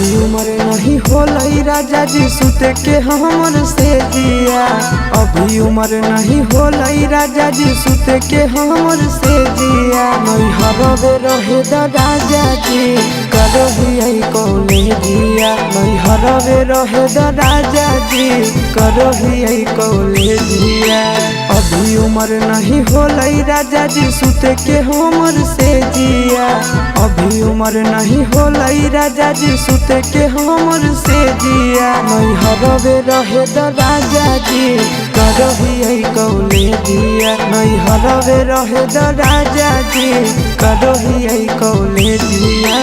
अभी उम्र नहीं होलई राजा जी सुते के हमर से जिया। अभी उम्र नहीं होलई राजा जी सुते के हमर से जिया। नहीं हरवे रहे द राजा जी करही कॉलेजिया। नहीं हरवे रहे द राजा जी करही कॉलेजिया। अभी उम्र नहीं होलई राजा जी सुते के हमर से जिया। अभी उम्र नहीं होलई राजा जी सुते के हमर से जिया। नहीं हरवे रहे द राजा जी करही कॉलेजिया। नहीं हरवे रहे द राजा जी करही कॉलेजिया।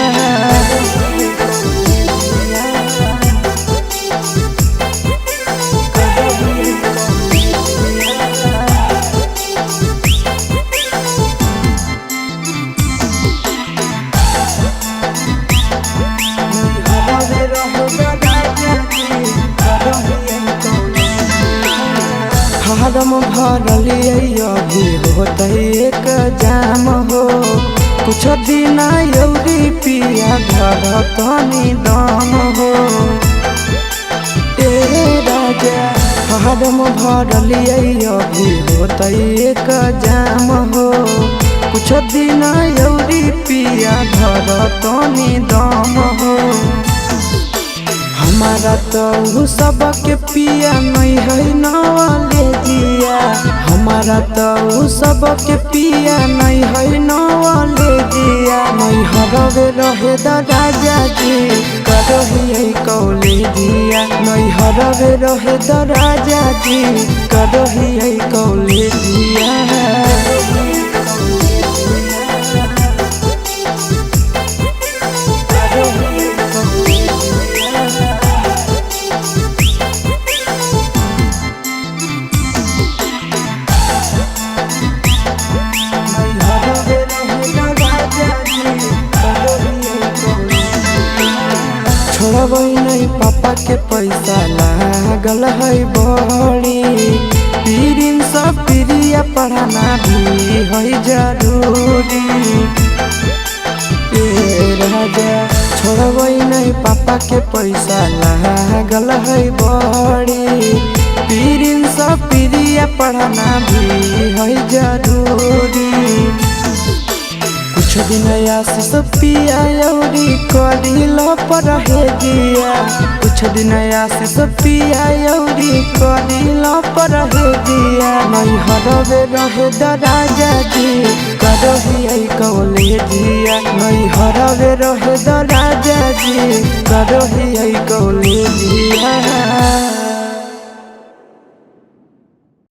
फारम भरलिए अभी होते एक जाम हो। कुछ दिन यौरी पिया घर तनी दम हो। ए राजा फारम भरलिए अभी होते एक जाम हो। कुछ दिन यौरी पिया घर तनी दम हो। हमारा तो सबके पिया नहीं है नवाले जिया। हमारा तो सबके पिया नहीं है नवाले जिया। नहीं हरवे रहे द राजा जी करही कॉलेजिया। नहीं हरवे रहे द राजा जी करही कॉलेजिया। छोड़बई नहीं पापा के पैसा लागल है बड़ी। पीरिन सब प्रिया पढ़ाना भी है जरूरी। ए राजा छोड़बई नहीं पापा के पैसा लागल है बड़ी। पीरिन सब प्रिया पढ़ाना भी है जरूरी। कुछ दिन आशीष पिया यौरी करिल पर जिया। कुछ दिन आशीष पिया यौरी करिल पर जिया। नहीं हरवे रहे द राजा जी करही कॉलेजिया। नहीं हरवे रहे द राजा जी करही कॉलेजिया।